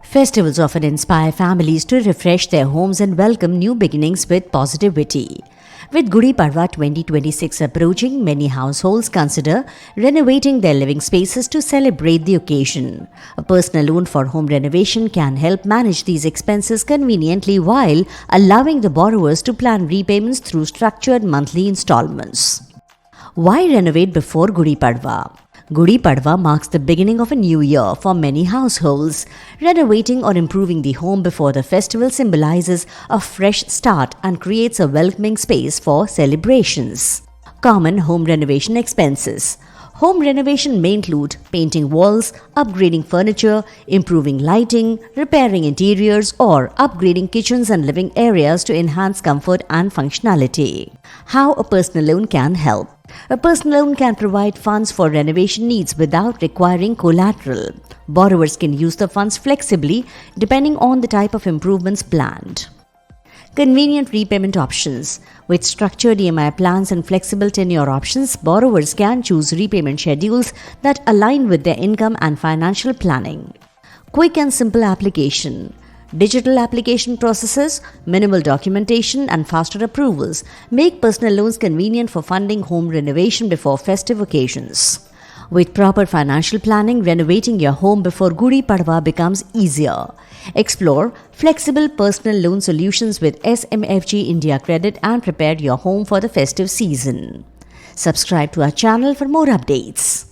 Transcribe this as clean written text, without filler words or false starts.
Festivals often inspire families to refresh their homes and welcome new beginnings with positivity. With Gudi Padwa 2026 approaching, many households consider renovating their living spaces to celebrate the occasion. A personal loan for home renovation can help manage these expenses conveniently while allowing the borrowers to plan repayments through structured monthly installments. Why renovate before Gudi Padwa? Gudi Padwa marks the beginning of a new year for many households. Renovating or improving the home before the festival symbolizes a fresh start and creates a welcoming space for celebrations. Common home renovation expenses. Home renovation may include painting walls, upgrading furniture, improving lighting, repairing interiors, or upgrading kitchens and living areas to enhance comfort and functionality. How a personal loan can help. A personal loan can provide funds for renovation needs without requiring collateral. Borrowers can use the funds flexibly depending on the type of improvements planned. Convenient repayment options. With structured EMI plans and flexible tenure options, borrowers can choose repayment schedules that align with their income and financial planning. Quick and simple application. Digital application processes, minimal documentation, and faster approvals make personal loans convenient for funding home renovation before festive occasions. With proper financial planning, renovating your home before Gudi Padwa becomes easier. Explore flexible personal loan solutions with SMFG India Credit and prepare your home for the festive season. Subscribe to our channel for more updates.